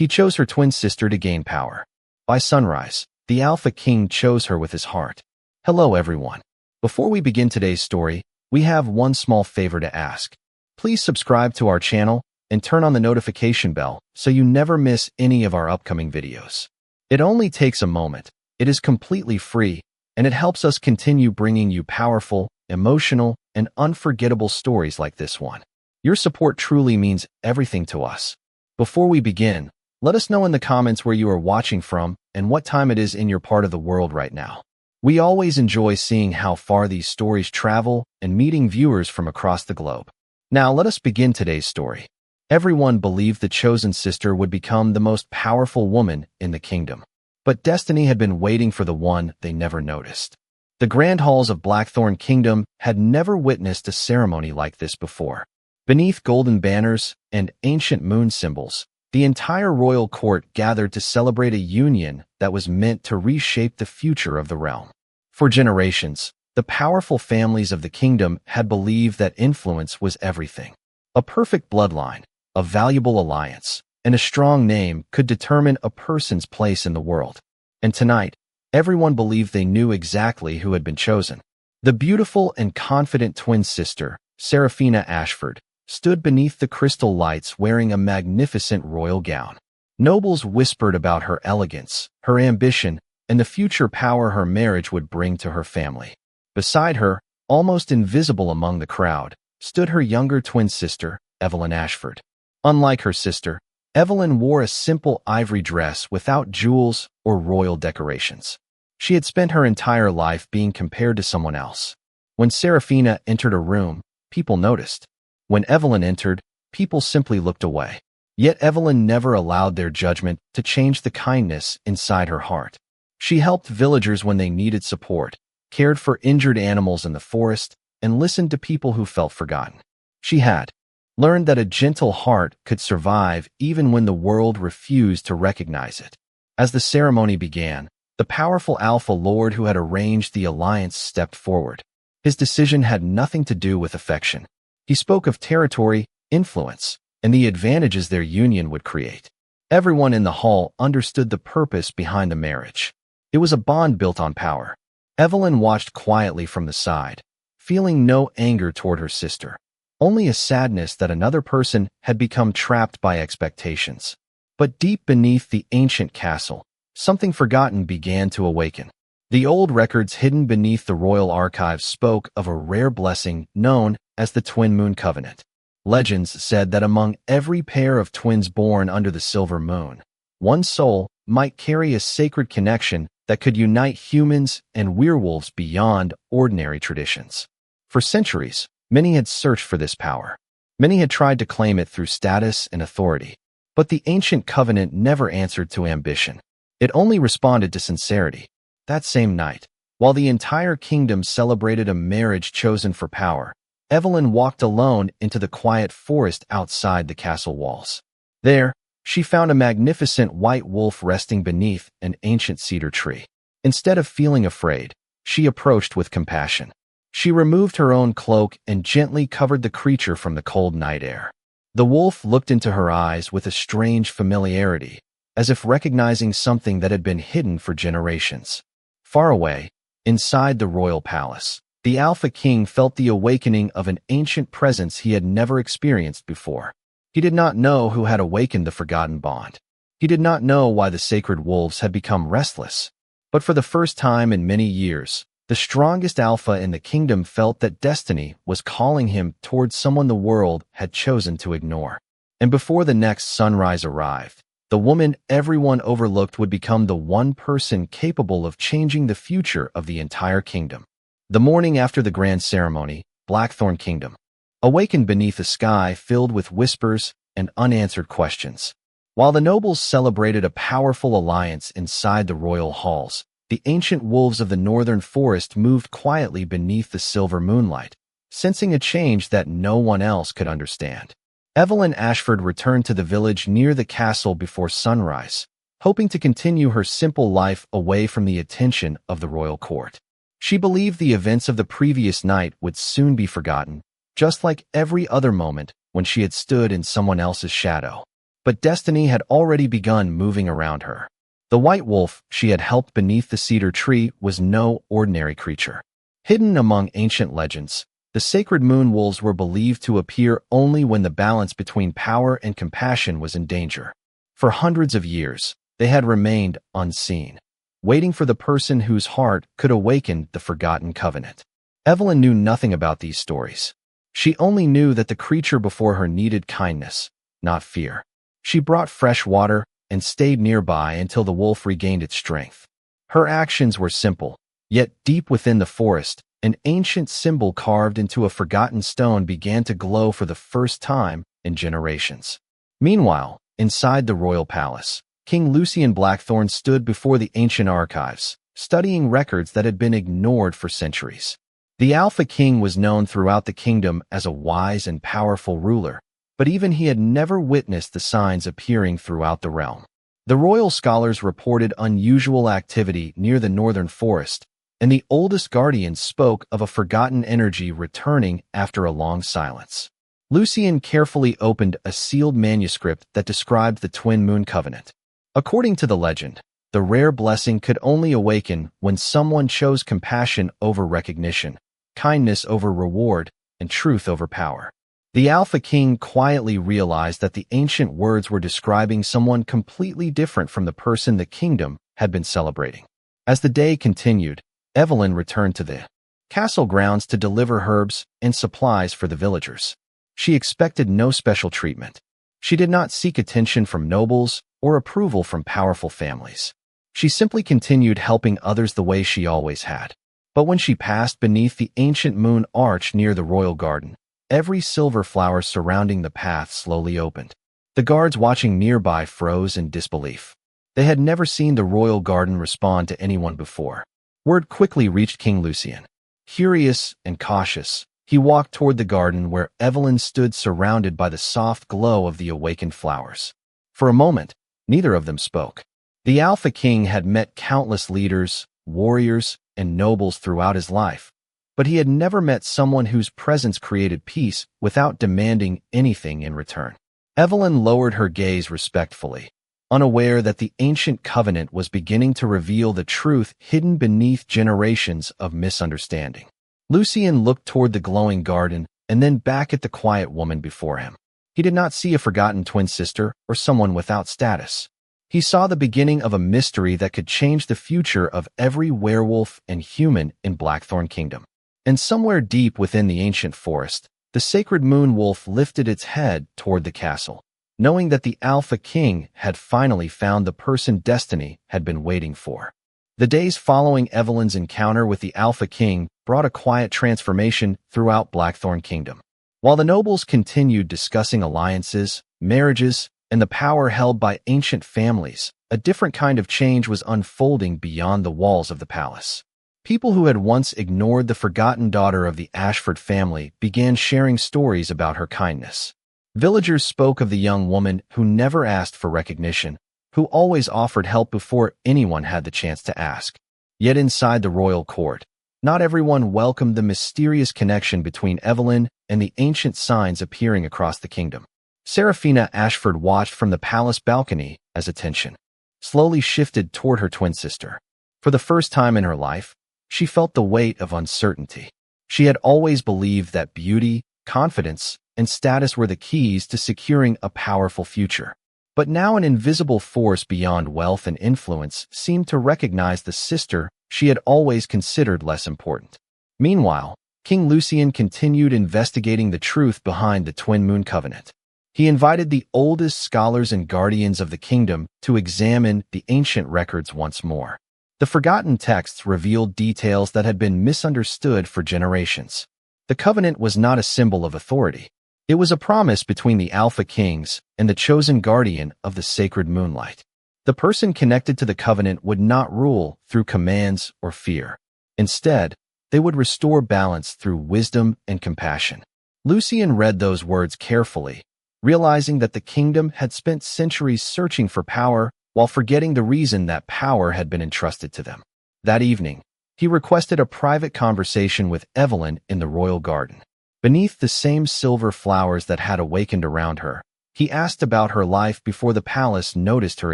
He chose her twin sister to gain power. By sunrise, the Alpha King chose her with his heart. Hello everyone. Before we begin today's story, we have one small favor to ask. Please subscribe to our channel and turn on the notification bell so you never miss any of our upcoming videos. It only takes a moment, it is completely free, and it helps us continue bringing you powerful, emotional, and unforgettable stories like this one. Your support truly means everything to us. Before we begin, let us know in the comments where you are watching from and what time it is in your part of the world right now. We always enjoy seeing how far these stories travel and meeting viewers from across the globe. Now let us begin today's story. Everyone believed the chosen sister would become the most powerful woman in the kingdom. But destiny had been waiting for the one they never noticed. The grand halls of Blackthorn Kingdom had never witnessed a ceremony like this before. Beneath golden banners and ancient moon symbols, the entire royal court gathered to celebrate a union that was meant to reshape the future of the realm. For generations, the powerful families of the kingdom had believed that influence was everything. A perfect bloodline, a valuable alliance, and a strong name could determine a person's place in the world. And tonight, everyone believed they knew exactly who had been chosen. The beautiful and confident twin sister, Serafina Ashford, stood beneath the crystal lights wearing a magnificent royal gown. Nobles whispered about her elegance, her ambition, and the future power her marriage would bring to her family. Beside her, almost invisible among the crowd, stood her younger twin sister, Evelyn Ashford. Unlike her sister, Evelyn wore a simple ivory dress without jewels or royal decorations. She had spent her entire life being compared to someone else. When Serafina entered a room, people noticed. When Evelyn entered, people simply looked away. Yet Evelyn never allowed their judgment to change the kindness inside her heart. She helped villagers when they needed support, cared for injured animals in the forest, and listened to people who felt forgotten. She had learned that a gentle heart could survive even when the world refused to recognize it. As the ceremony began, the powerful Alpha Lord who had arranged the alliance stepped forward. His decision had nothing to do with affection. He spoke of territory, influence, and the advantages their union would create. Everyone in the hall understood the purpose behind the marriage. It was a bond built on power. Evelyn watched quietly from the side, feeling no anger toward her sister, only a sadness that another person had become trapped by expectations. But deep beneath the ancient castle, something forgotten began to awaken. The old records hidden beneath the royal archives spoke of a rare blessing known as the Twin Moon Covenant. Legends said that among every pair of twins born under the silver moon, one soul might carry a sacred connection that could unite humans and werewolves beyond ordinary traditions. For centuries, many had searched for this power. Many had tried to claim it through status and authority. But the ancient covenant never answered to ambition. It only responded to sincerity. That same night, while the entire kingdom celebrated a marriage chosen for power, Evelyn walked alone into the quiet forest outside the castle walls. There, she found a magnificent white wolf resting beneath an ancient cedar tree. Instead of feeling afraid, she approached with compassion. She removed her own cloak and gently covered the creature from the cold night air. The wolf looked into her eyes with a strange familiarity, as if recognizing something that had been hidden for generations. Far away, inside the royal palace, the Alpha King felt the awakening of an ancient presence he had never experienced before. He did not know who had awakened the forgotten bond. He did not know why the sacred wolves had become restless. But for the first time in many years, the strongest Alpha in the kingdom felt that destiny was calling him towards someone the world had chosen to ignore. And before the next sunrise arrived, the woman everyone overlooked would become the one person capable of changing the future of the entire kingdom. The morning after the grand ceremony, Blackthorn Kingdom awakened beneath a sky filled with whispers and unanswered questions. While the nobles celebrated a powerful alliance inside the royal halls, the ancient wolves of the northern forest moved quietly beneath the silver moonlight, sensing a change that no one else could understand. Evelyn Ashford returned to the village near the castle before sunrise, hoping to continue her simple life away from the attention of the royal court. She believed the events of the previous night would soon be forgotten, just like every other moment when she had stood in someone else's shadow. but destiny had already begun moving around her. The white wolf she had helped beneath the cedar tree was no ordinary creature. Hidden among ancient legends, the sacred moon wolves were believed to appear only when the balance between power and compassion was in danger. For hundreds of years, they had remained unseen, waiting for the person whose heart could awaken the forgotten covenant. Evelyn knew nothing about these stories. She only knew that the creature before her needed kindness, not fear. She brought fresh water and stayed nearby until the wolf regained its strength. Her actions were simple, yet deep within the forest, an ancient symbol carved into a forgotten stone began to glow for the first time in generations. Meanwhile, inside the royal palace, King Lucian Blackthorn stood before the ancient archives, studying records that had been ignored for centuries. The Alpha King was known throughout the kingdom as a wise and powerful ruler, but even he had never witnessed the signs appearing throughout the realm. The royal scholars reported unusual activity near the northern forest, and the oldest guardians spoke of a forgotten energy returning after a long silence. Lucian carefully opened a sealed manuscript that described the Twin Moon Covenant. According to the legend, the rare blessing could only awaken when someone chose compassion over recognition, kindness over reward, and truth over power. The Alpha King quietly realized that the ancient words were describing someone completely different from the person the kingdom had been celebrating. As the day continued, Evelyn returned to the castle grounds to deliver herbs and supplies for the villagers. She expected no special treatment. She did not seek attention from nobles or approval from powerful families. She simply continued helping others the way she always had. But when she passed beneath the ancient moon arch near the royal garden, every silver flower surrounding the path slowly opened. The guards watching nearby froze in disbelief. They had never seen the royal garden respond to anyone before. Word quickly reached King Lucian. Curious and cautious, he walked toward the garden where Evelyn stood surrounded by the soft glow of the awakened flowers. For a moment, neither of them spoke. The Alpha King had met countless leaders, warriors, and nobles throughout his life, but he had never met someone whose presence created peace without demanding anything in return. Evelyn lowered her gaze respectfully, unaware that the ancient covenant was beginning to reveal the truth hidden beneath generations of misunderstanding. Lucian looked toward the glowing garden and then back at the quiet woman before him. He did not see a forgotten twin sister or someone without status. He saw the beginning of a mystery that could change the future of every werewolf and human in Blackthorn Kingdom. And somewhere deep within the ancient forest, the sacred moon wolf lifted its head toward the castle, knowing that the Alpha King had finally found the person destiny had been waiting for. The days following Evelyn's encounter with the Alpha King brought a quiet transformation throughout Blackthorn Kingdom. While the nobles continued discussing alliances, marriages, and the power held by ancient families, a different kind of change was unfolding beyond the walls of the palace. People who had once ignored the forgotten daughter of the Ashford family began sharing stories about her kindness. Villagers spoke of the young woman who never asked for recognition, who always offered help before anyone had the chance to ask. Yet inside the royal court, not everyone welcomed the mysterious connection between Evelyn and the ancient signs appearing across the kingdom. Seraphina Ashford watched from the palace balcony as attention slowly shifted toward her twin sister. For the first time in her life, she felt the weight of uncertainty. She had always believed that beauty, confidence, and status were the keys to securing a powerful future. But now an invisible force beyond wealth and influence seemed to recognize the sister she had always considered less important. Meanwhile, King Lucian continued investigating the truth behind the Twin Moon Covenant. He invited the oldest scholars and guardians of the kingdom to examine the ancient records once more. The forgotten texts revealed details that had been misunderstood for generations. The covenant was not a symbol of authority. It was a promise between the Alpha Kings and the chosen guardian of the sacred moonlight. The person connected to the covenant would not rule through commands or fear. Instead, they would restore balance through wisdom and compassion. Lucian read those words carefully, realizing that the kingdom had spent centuries searching for power while forgetting the reason that power had been entrusted to them. That evening, he requested a private conversation with Evelyn in the royal garden. Beneath the same silver flowers that had awakened around her, He asked about her life before the palace noticed her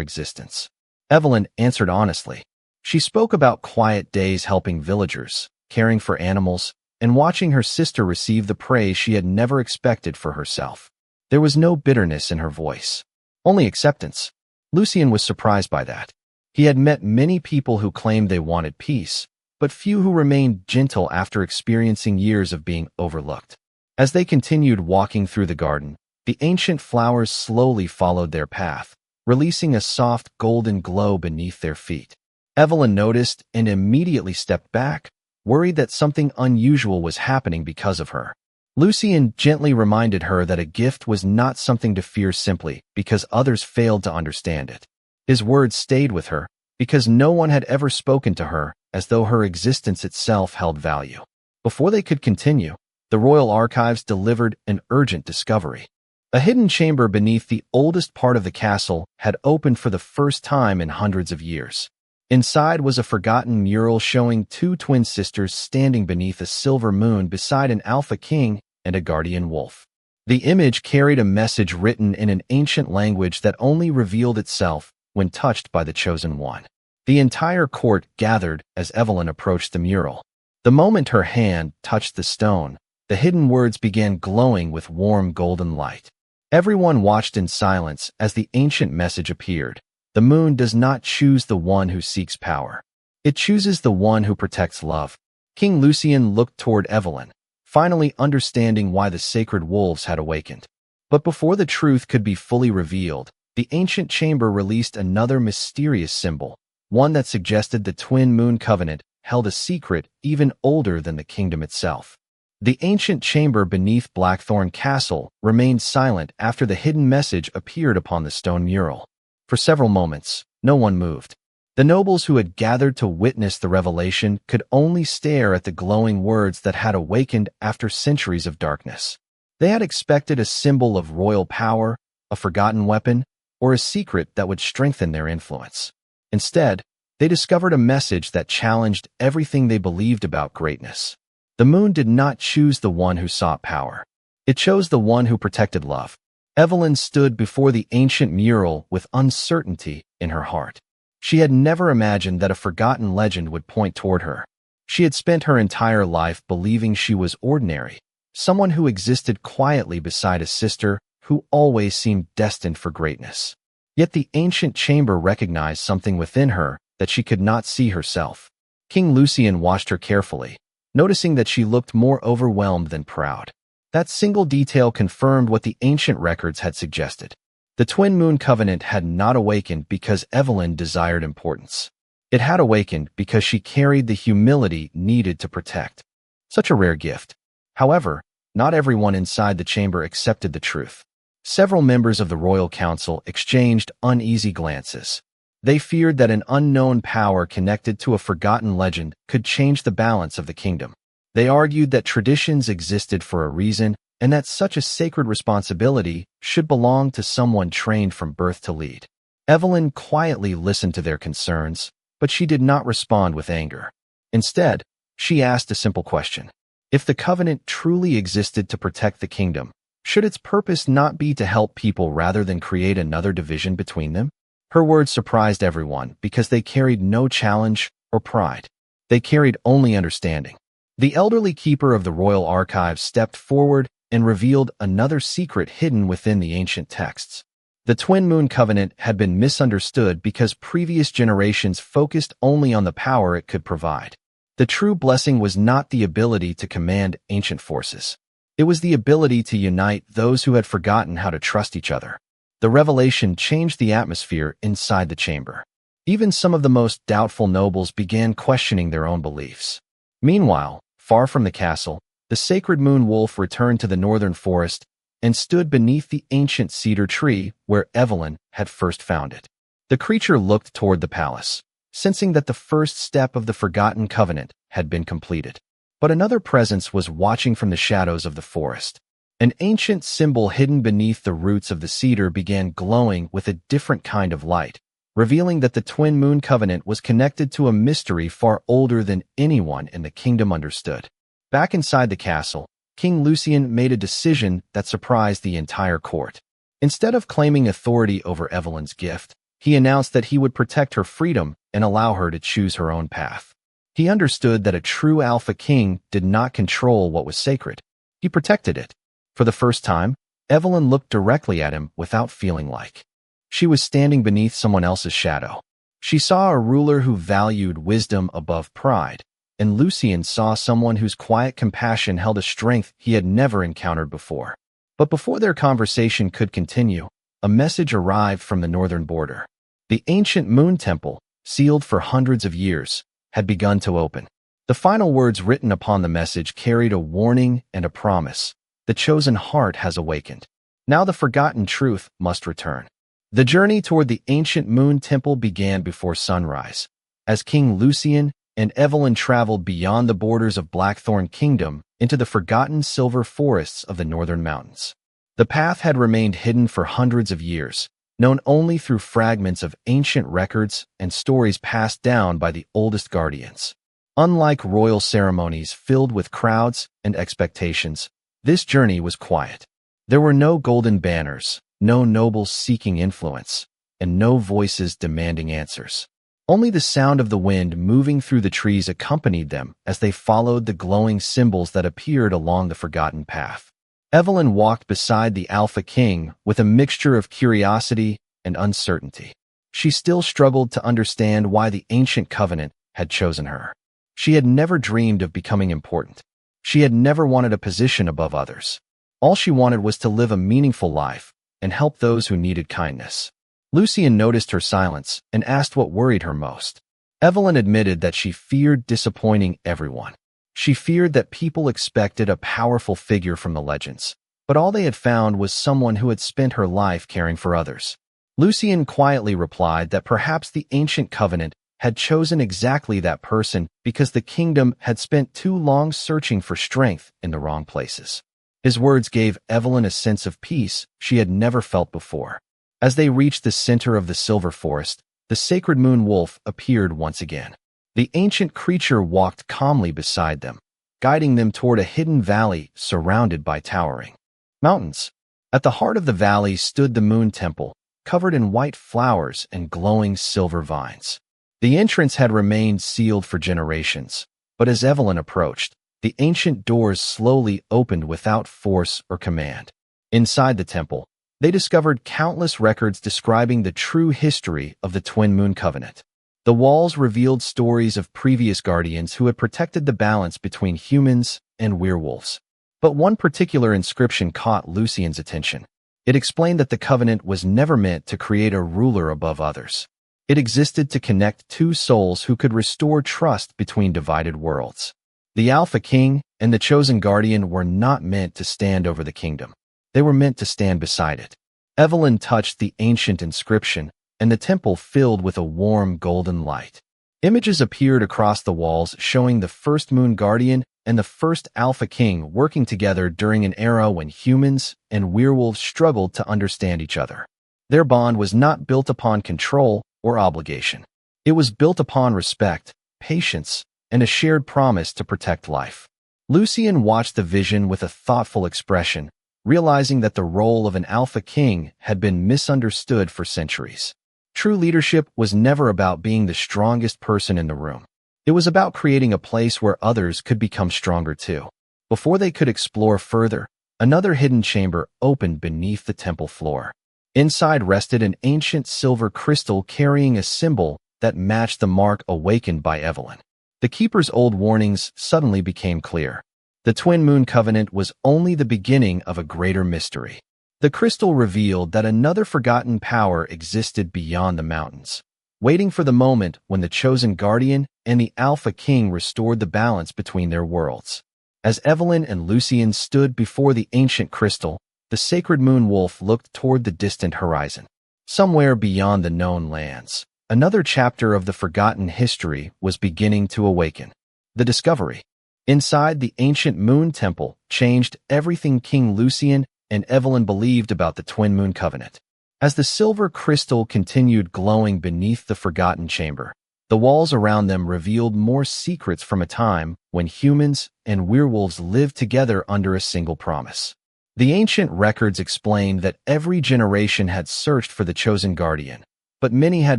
existence. Evelyn answered honestly. She spoke about quiet days helping villagers, caring for animals, and watching her sister receive the praise she had never expected for herself. There was no bitterness in her voice, only acceptance. Lucien was surprised by that. He had met many people who claimed they wanted peace, but few who remained gentle after experiencing years of being overlooked. As they continued walking through the garden, the ancient flowers slowly followed their path, releasing a soft golden glow beneath their feet. Evelyn noticed and immediately stepped back, worried that something unusual was happening because of her. Lucien gently reminded her that a gift was not something to fear simply because others failed to understand it. His words stayed with her because no one had ever spoken to her as though her existence itself held value. Before they could continue, the royal archives delivered an urgent discovery. A hidden chamber beneath the oldest part of the castle had opened for the first time in hundreds of years. Inside was a forgotten mural showing two twin sisters standing beneath a silver moon beside an alpha king and a guardian wolf. The image carried a message written in an ancient language that only revealed itself when touched by the chosen one. The entire court gathered as Evelyn approached the mural. The moment her hand touched the stone, the hidden words began glowing with warm golden light. Everyone watched in silence as the ancient message appeared. The moon does not choose the one who seeks power. It chooses the one who protects love. King Lucien looked toward Evelyn, finally understanding why the sacred wolves had awakened. But before the truth could be fully revealed, the ancient chamber released another mysterious symbol, one that suggested the twin moon covenant held a secret even older than the kingdom itself. The ancient chamber beneath Blackthorn Castle remained silent after the hidden message appeared upon the stone mural. For several moments, no one moved. The nobles who had gathered to witness the revelation could only stare at the glowing words that had awakened after centuries of darkness. They had expected a symbol of royal power, a forgotten weapon, or a secret that would strengthen their influence. Instead, they discovered a message that challenged everything they believed about greatness. The moon did not choose the one who sought power. It chose the one who protected love. Evelyn stood before the ancient mural with uncertainty in her heart. She had never imagined that a forgotten legend would point toward her. She had spent her entire life believing she was ordinary, someone who existed quietly beside a sister who always seemed destined for greatness. Yet the ancient chamber recognized something within her that she could not see herself. King Lucien watched her carefully, noticing that she looked more overwhelmed than proud. That single detail confirmed what the ancient records had suggested. The twin moon covenant had not awakened because Evelyn desired importance. It had awakened because she carried the humility needed to protect. Such a rare gift. However, not everyone inside the chamber accepted the truth. Several members of the royal council exchanged uneasy glances. They feared that an unknown power connected to a forgotten legend could change the balance of the kingdom. They argued that traditions existed for a reason and that such a sacred responsibility should belong to someone trained from birth to lead. Evelyn quietly listened to their concerns, but she did not respond with anger. Instead, she asked a simple question. If the covenant truly existed to protect the kingdom, should its purpose not be to help people rather than create another division between them? Her words surprised everyone because they carried no challenge or pride. They carried only understanding. The elderly keeper of the royal archives stepped forward and revealed another secret hidden within the ancient texts. The twin moon covenant had been misunderstood because previous generations focused only on the power it could provide. The true blessing was not the ability to command ancient forces. It was the ability to unite those who had forgotten how to trust each other. The revelation changed the atmosphere inside the chamber. Even some of the most doubtful nobles began questioning their own beliefs. Meanwhile, far from the castle, the sacred moon wolf returned to the northern forest and stood beneath the ancient cedar tree where Evelyn had first found it. The creature looked toward the palace, sensing that the first step of the forgotten covenant had been completed. But another presence was watching from the shadows of the forest. An ancient symbol hidden beneath the roots of the cedar began glowing with a different kind of light, revealing that the twin moon covenant was connected to a mystery far older than anyone in the kingdom understood. Back inside the castle, King Lucien made a decision that surprised the entire court. Instead of claiming authority over Evelyn's gift, he announced that he would protect her freedom and allow her to choose her own path. He understood that a true Alpha King did not control what was sacred. He protected it. For the first time, Evelyn looked directly at him without feeling like she was standing beneath someone else's shadow. She saw a ruler who valued wisdom above pride, and Lucien saw someone whose quiet compassion held a strength he had never encountered before. But before their conversation could continue, a message arrived from the northern border. The ancient moon temple, sealed for hundreds of years, had begun to open. The final words written upon the message carried a warning and a promise. The chosen heart has awakened. Now the forgotten truth must return. The journey toward the ancient moon temple began before sunrise. As King Lucien and Evelyn traveled beyond the borders of Blackthorn Kingdom into the forgotten silver forests of the northern mountains. The path had remained hidden for hundreds of years, known only through fragments of ancient records and stories passed down by the oldest guardians. Unlike royal ceremonies filled with crowds and expectations, this journey was quiet. There were no golden banners, no nobles seeking influence, and no voices demanding answers. Only the sound of the wind moving through the trees accompanied them as they followed the glowing symbols that appeared along the forgotten path. Evelyn walked beside the Alpha King with a mixture of curiosity and uncertainty. She still struggled to understand why the ancient covenant had chosen her. She had never dreamed of becoming important. She had never wanted a position above others. All she wanted was to live a meaningful life and help those who needed kindness. Lucien noticed her silence and asked what worried her most. Evelyn admitted that she feared disappointing everyone. She feared that people expected a powerful figure from the legends, but all they had found was someone who had spent her life caring for others. Lucien quietly replied that perhaps the ancient covenant had chosen exactly that person because the kingdom had spent too long searching for strength in the wrong places. His words gave Evelyn a sense of peace she had never felt before. As they reached the center of the silver forest, the sacred moon wolf appeared once again. The ancient creature walked calmly beside them, guiding them toward a hidden valley surrounded by towering mountains. At the heart of the valley stood the moon temple, covered in white flowers and glowing silver vines. The entrance had remained sealed for generations, but as Evelyn approached, the ancient doors slowly opened without force or command. Inside the temple, they discovered countless records describing the true history of the Twin Moon Covenant. The walls revealed stories of previous guardians who had protected the balance between humans and werewolves. But one particular inscription caught Lucien's attention. It explained that the covenant was never meant to create a ruler above others. It existed to connect two souls who could restore trust between divided worlds. The Alpha King and the Chosen Guardian were not meant to stand over the kingdom. They were meant to stand beside it. Evelyn touched the ancient inscription, and the temple filled with a warm golden light. Images appeared across the walls showing the first Moon Guardian and the first Alpha King working together during an era when humans and werewolves struggled to understand each other. Their bond was not built upon control or obligation. It was built upon respect, patience, and a shared promise to protect life. Lucien watched the vision with a thoughtful expression, realizing that the role of an Alpha King had been misunderstood for centuries. True leadership was never about being the strongest person in the room. It was about creating a place where others could become stronger too. Before they could explore further, another hidden chamber opened beneath the temple floor. Inside rested an ancient silver crystal carrying a symbol that matched the mark awakened by Evelyn. The keeper's old warnings suddenly became clear. The Twin Moon Covenant was only the beginning of a greater mystery. The crystal revealed that another forgotten power existed beyond the mountains, waiting for the moment when the Chosen Guardian and the Alpha King restored the balance between their worlds. As Evelyn and Lucien stood before the ancient crystal, the sacred moon wolf looked toward the distant horizon. Somewhere beyond the known lands, another chapter of the forgotten history was beginning to awaken. The discovery inside the ancient moon temple changed everything King Lucien and Evelyn believed about the Twin Moon Covenant. As the silver crystal continued glowing beneath the forgotten chamber, the walls around them revealed more secrets from a time when humans and werewolves lived together under a single promise. The ancient records explained that every generation had searched for the chosen guardian, but many had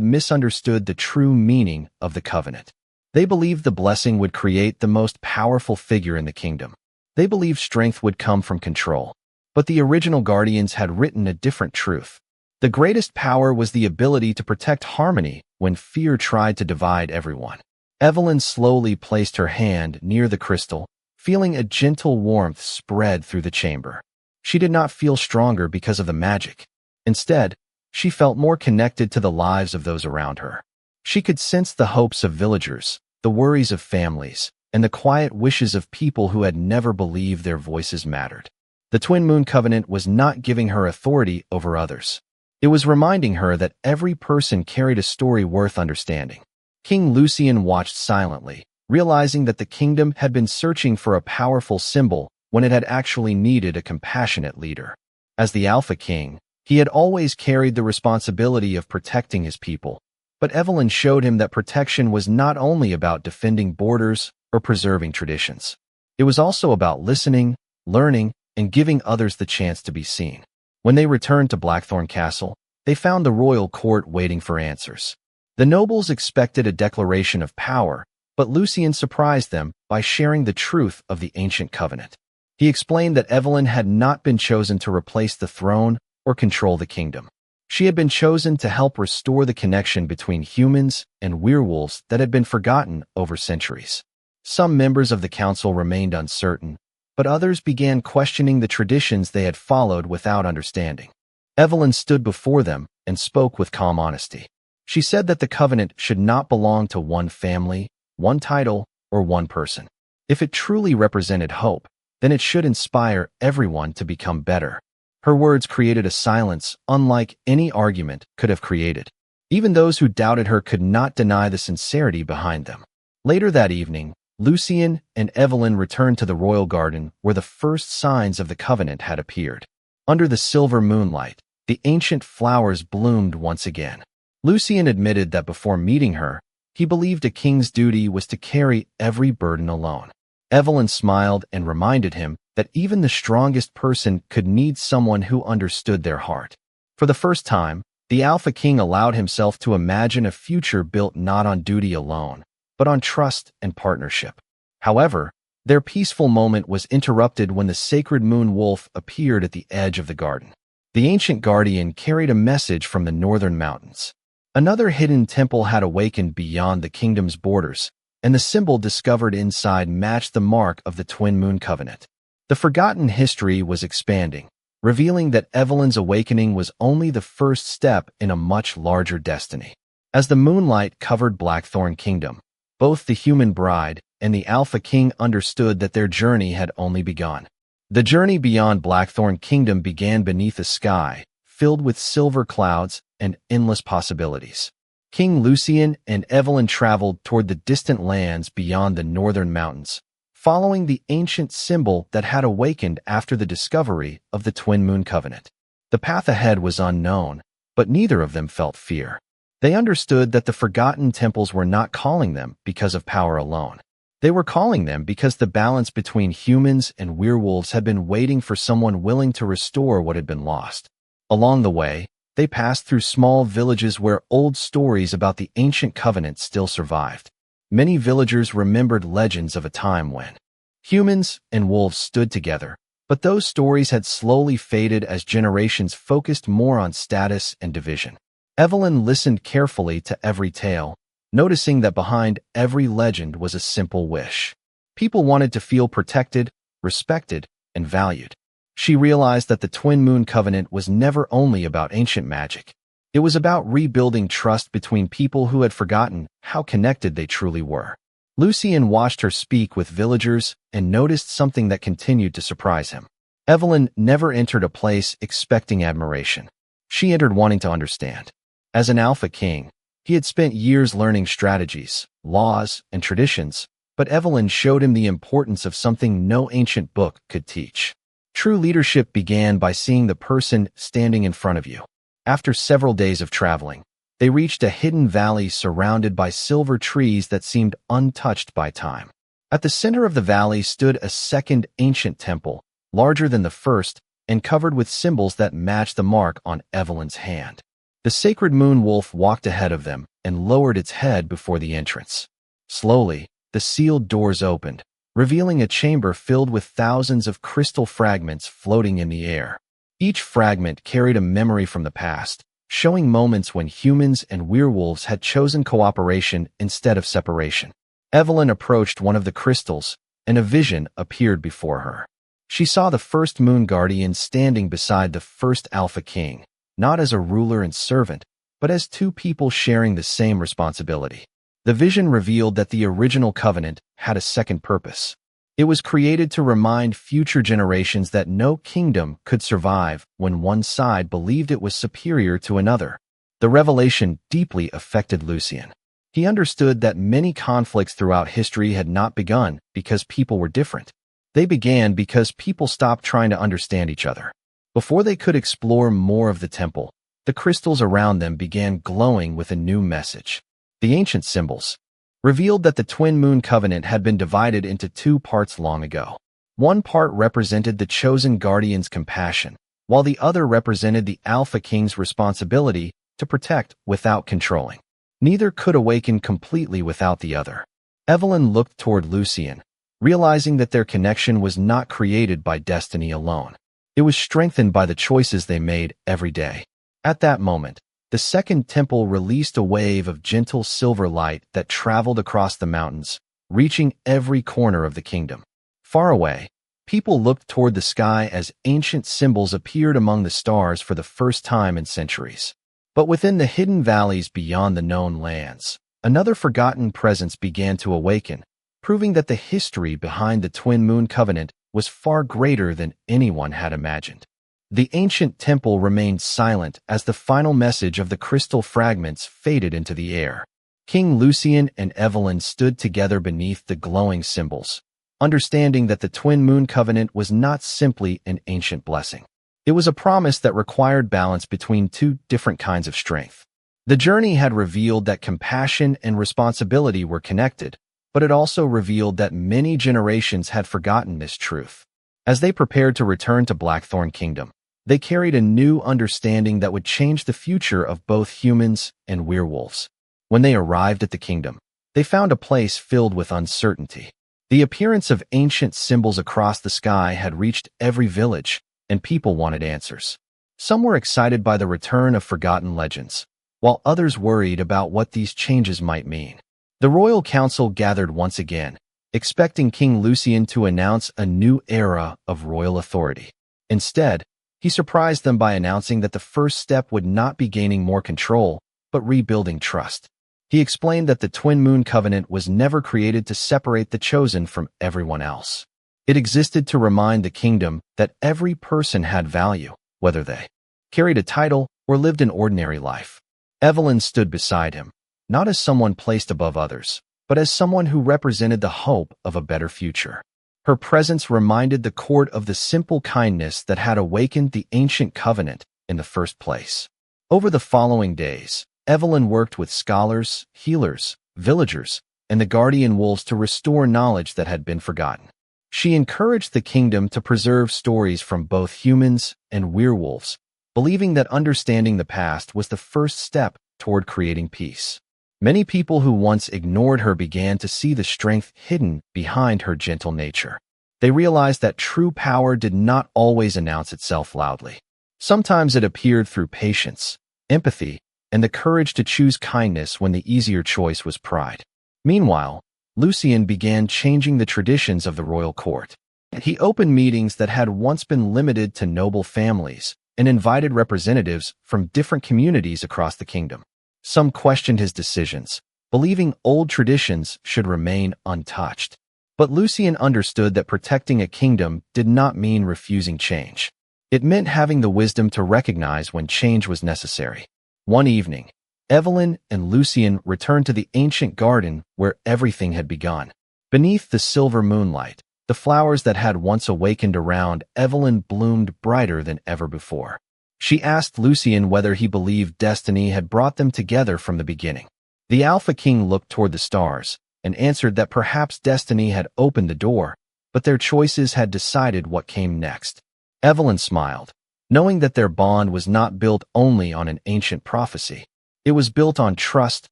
misunderstood the true meaning of the covenant. They believed the blessing would create the most powerful figure in the kingdom. They believed strength would come from control. But the original guardians had written a different truth. The greatest power was the ability to protect harmony when fear tried to divide everyone. Evelyn slowly placed her hand near the crystal, feeling a gentle warmth spread through the chamber. She did not feel stronger because of the magic. Instead, she felt more connected to the lives of those around her. She could sense the hopes of villagers, the worries of families, and the quiet wishes of people who had never believed their voices mattered. The Twin Moon Covenant was not giving her authority over others. It was reminding her that every person carried a story worth understanding. King Lucien watched silently, realizing that the kingdom had been searching for a powerful symbol when it had actually needed a compassionate leader. As the Alpha King, he had always carried the responsibility of protecting his people. But Evelyn showed him that protection was not only about defending borders or preserving traditions. It was also about listening, learning, and giving others the chance to be seen. When they returned to Blackthorn Castle, they found the royal court waiting for answers. The nobles expected a declaration of power, but Lucien surprised them by sharing the truth of the ancient covenant. He explained that Evelyn had not been chosen to replace the throne or control the kingdom. She had been chosen to help restore the connection between humans and werewolves that had been forgotten over centuries. Some members of the council remained uncertain, but others began questioning the traditions they had followed without understanding. Evelyn stood before them and spoke with calm honesty. She said that the covenant should not belong to one family, one title, or one person. If it truly represented hope, then it should inspire everyone to become better. Her words created a silence unlike any argument could have created. Even those who doubted her could not deny the sincerity behind them. Later that evening, Lucien and Evelyn returned to the royal garden where the first signs of the covenant had appeared. Under the silver moonlight, the ancient flowers bloomed once again. Lucien admitted that before meeting her, he believed a king's duty was to carry every burden alone. Evelyn smiled and reminded him that even the strongest person could need someone who understood their heart. For the first time, the Alpha King allowed himself to imagine a future built not on duty alone, but on trust and partnership. However, their peaceful moment was interrupted when the sacred moon wolf appeared at the edge of the garden. The ancient guardian carried a message from the northern mountains. Another hidden temple had awakened beyond the kingdom's borders, and the symbol discovered inside matched the mark of the Twin Moon Covenant. The forgotten history was expanding, revealing that Evelyn's awakening was only the first step in a much larger destiny. As the moonlight covered Blackthorn Kingdom, both the human bride and the Alpha King understood that their journey had only begun. The journey beyond Blackthorn Kingdom began beneath a sky filled with silver clouds and endless possibilities. King Lucien and Evelyn traveled toward the distant lands beyond the northern mountains, following the ancient symbol that had awakened after the discovery of the Twin Moon Covenant. The path ahead was unknown, but neither of them felt fear. They understood that the forgotten temples were not calling them because of power alone. They were calling them because the balance between humans and werewolves had been waiting for someone willing to restore what had been lost. Along the way, they passed through small villages where old stories about the ancient covenant still survived. Many villagers remembered legends of a time when humans and wolves stood together, but those stories had slowly faded as generations focused more on status and division. Evelyn listened carefully to every tale, noticing that behind every legend was a simple wish. People wanted to feel protected, respected, and valued. She realized that the Twin Moon Covenant was never only about ancient magic. It was about rebuilding trust between people who had forgotten how connected they truly were. Lucien watched her speak with villagers and noticed something that continued to surprise him. Evelyn never entered a place expecting admiration. She entered wanting to understand. As an Alpha King, he had spent years learning strategies, laws, and traditions, but Evelyn showed him the importance of something no ancient book could teach. True leadership began by seeing the person standing in front of you. After several days of traveling, they reached a hidden valley surrounded by silver trees that seemed untouched by time. At the center of the valley stood a second ancient temple, larger than the first and covered with symbols that matched the mark on Evelyn's hand. The sacred moon wolf walked ahead of them and lowered its head before the entrance. Slowly, the sealed doors opened, revealing a chamber filled with thousands of crystal fragments floating in the air. Each fragment carried a memory from the past, showing moments when humans and werewolves had chosen cooperation instead of separation. Evelyn approached one of the crystals, and a vision appeared before her. She saw the first moon guardian standing beside the first Alpha King, not as a ruler and servant, but as two people sharing the same responsibility. The vision revealed that the original covenant had a second purpose. It was created to remind future generations that no kingdom could survive when one side believed it was superior to another. The revelation deeply affected Lucien. He understood that many conflicts throughout history had not begun because people were different. They began because people stopped trying to understand each other. Before they could explore more of the temple, the crystals around them began glowing with a new message. The ancient symbols revealed that the Twin Moon Covenant had been divided into two parts long ago. One part represented the chosen guardian's compassion, while the other represented the Alpha King's responsibility to protect without controlling. Neither could awaken completely without the other. Evelyn looked toward Lucien, realizing that their connection was not created by destiny alone. It was strengthened by the choices they made every day. At that moment, the second temple released a wave of gentle silver light that traveled across the mountains, reaching every corner of the kingdom. Far away, people looked toward the sky as ancient symbols appeared among the stars for the first time in centuries. But within the hidden valleys beyond the known lands, another forgotten presence began to awaken, proving that the history behind the Twin Moon Covenant was far greater than anyone had imagined. The ancient temple remained silent as the final message of the crystal fragments faded into the air. King Lucien and Evelyn stood together beneath the glowing symbols, understanding that the Twin Moon Covenant was not simply an ancient blessing. It was a promise that required balance between two different kinds of strength. The journey had revealed that compassion and responsibility were connected, but it also revealed that many generations had forgotten this truth. As they prepared to return to Blackthorn Kingdom, they carried a new understanding that would change the future of both humans and werewolves. When they arrived at the kingdom, they found a place filled with uncertainty. The appearance of ancient symbols across the sky had reached every village, and people wanted answers. Some were excited by the return of forgotten legends, while others worried about what these changes might mean. The royal council gathered once again, expecting King Lucien to announce a new era of royal authority. Instead, he surprised them by announcing that the first step would not be gaining more control, but rebuilding trust. He explained that the Twin Moon Covenant was never created to separate the chosen from everyone else. It existed to remind the kingdom that every person had value, whether they carried a title or lived an ordinary life. Evelyn stood beside him, not as someone placed above others, but as someone who represented the hope of a better future. Her presence reminded the court of the simple kindness that had awakened the ancient covenant in the first place. Over the following days, Evelyn worked with scholars, healers, villagers, and the guardian wolves to restore knowledge that had been forgotten. She encouraged the kingdom to preserve stories from both humans and werewolves, believing that understanding the past was the first step toward creating peace. Many people who once ignored her began to see the strength hidden behind her gentle nature. They realized that true power did not always announce itself loudly. Sometimes it appeared through patience, empathy, and the courage to choose kindness when the easier choice was pride. Meanwhile, Lucien began changing the traditions of the royal court. He opened meetings that had once been limited to noble families and invited representatives from different communities across the kingdom. Some questioned his decisions, believing old traditions should remain untouched. But Lucien understood that protecting a kingdom did not mean refusing change. It meant having the wisdom to recognize when change was necessary. One evening, Evelyn and Lucien returned to the ancient garden where everything had begun. Beneath the silver moonlight, the flowers that had once awakened around Evelyn bloomed brighter than ever before. She asked Lucien whether he believed destiny had brought them together from the beginning. The Alpha King looked toward the stars and answered that perhaps destiny had opened the door, but their choices had decided what came next. Evelyn smiled, knowing that their bond was not built only on an ancient prophecy. It was built on trust,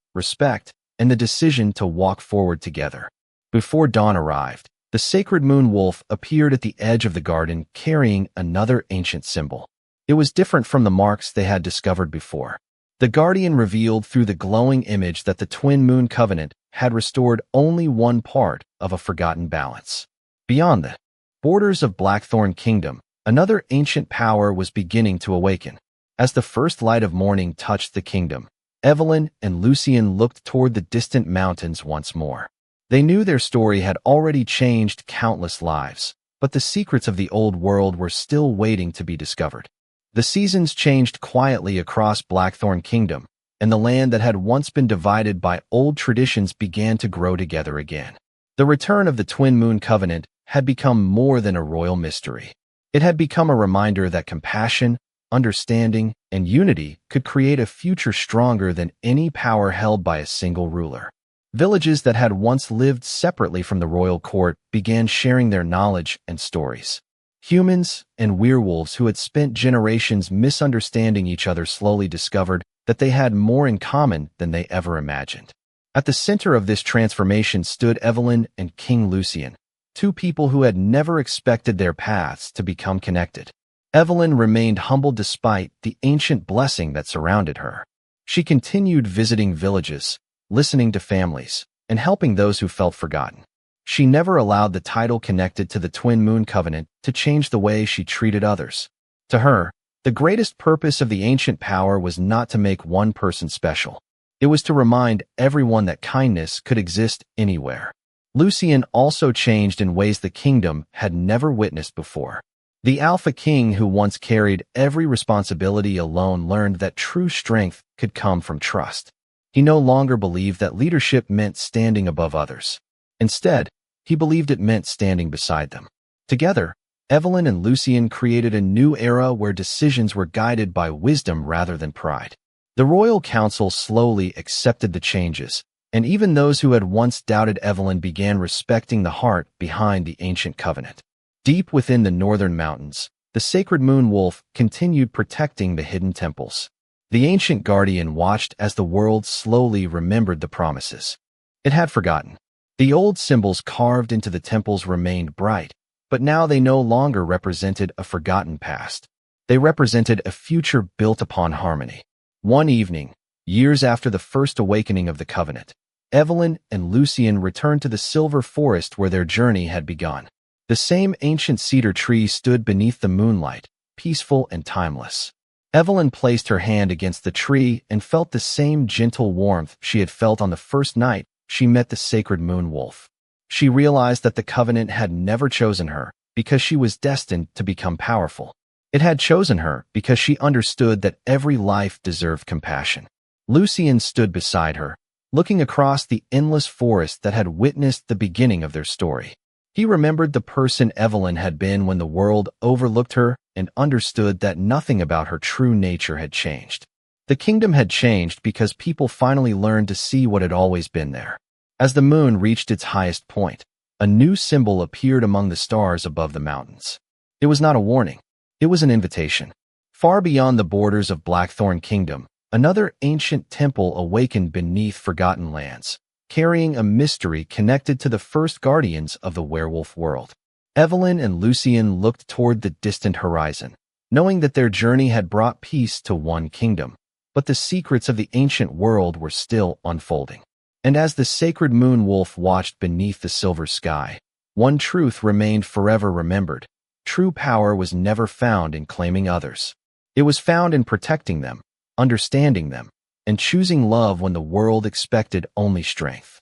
respect, and the decision to walk forward together. Before dawn arrived, the sacred moon wolf appeared at the edge of the garden carrying another ancient symbol. It was different from the marks they had discovered before. The guardian revealed through the glowing image that the twin moon covenant had restored only one part of a forgotten balance. Beyond the borders of Blackthorn Kingdom, another ancient power was beginning to awaken. As the first light of morning touched the kingdom, Evelyn and Lucien looked toward the distant mountains once more. They knew their story had already changed countless lives, but the secrets of the old world were still waiting to be discovered. The seasons changed quietly across Blackthorn Kingdom, and the land that had once been divided by old traditions began to grow together again. The return of the Twin Moon Covenant had become more than a royal mystery. It had become a reminder that compassion, understanding, and unity could create a future stronger than any power held by a single ruler. Villages that had once lived separately from the royal court began sharing their knowledge and stories. Humans and werewolves who had spent generations misunderstanding each other slowly discovered that they had more in common than they ever imagined. At the center of this transformation stood Evelyn and King Lucien, two people who had never expected their paths to become connected. Evelyn remained humble despite the ancient blessing that surrounded her. She continued visiting villages, listening to families, and helping those who felt forgotten. She never allowed the title connected to the Twin Moon Covenant to change the way she treated others. To her, the greatest purpose of the ancient power was not to make one person special. It was to remind everyone that kindness could exist anywhere. Lucien also changed in ways the kingdom had never witnessed before. The Alpha King who once carried every responsibility alone learned that true strength could come from trust. He no longer believed that leadership meant standing above others. Instead, he believed it meant standing beside them. Together, Evelyn and Lucien created a new era where decisions were guided by wisdom rather than pride. The royal council slowly accepted the changes, and even those who had once doubted Evelyn began respecting the heart behind the ancient covenant. Deep within the northern mountains, the sacred moon wolf continued protecting the hidden temples. The ancient guardian watched as the world slowly remembered the promises it had forgotten. The old symbols carved into the temples remained bright, but now they no longer represented a forgotten past. They represented a future built upon harmony. One evening, years after the first awakening of the covenant, Evelyn and Lucien returned to the silver forest where their journey had begun. The same ancient cedar tree stood beneath the moonlight, peaceful and timeless. Evelyn placed her hand against the tree and felt the same gentle warmth she had felt on the first night she met the sacred moon wolf. She realized that the covenant had never chosen her because she was destined to become powerful. It had chosen her because she understood that every life deserved compassion. Lucien stood beside her, looking across the endless forest that had witnessed the beginning of their story. He remembered the person Evelyn had been when the world overlooked her and understood that nothing about her true nature had changed. The kingdom had changed because people finally learned to see what had always been there. As the moon reached its highest point, a new symbol appeared among the stars above the mountains. It was not a warning. It was an invitation. Far beyond the borders of Blackthorn Kingdom, another ancient temple awakened beneath forgotten lands, carrying a mystery connected to the first guardians of the werewolf world. Evelyn and Lucien looked toward the distant horizon, knowing that their journey had brought peace to one kingdom, but the secrets of the ancient world were still unfolding. And as the sacred moon wolf watched beneath the silver sky, one truth remained forever remembered. True power was never found in claiming others. It was found in protecting them, understanding them, and choosing love when the world expected only strength.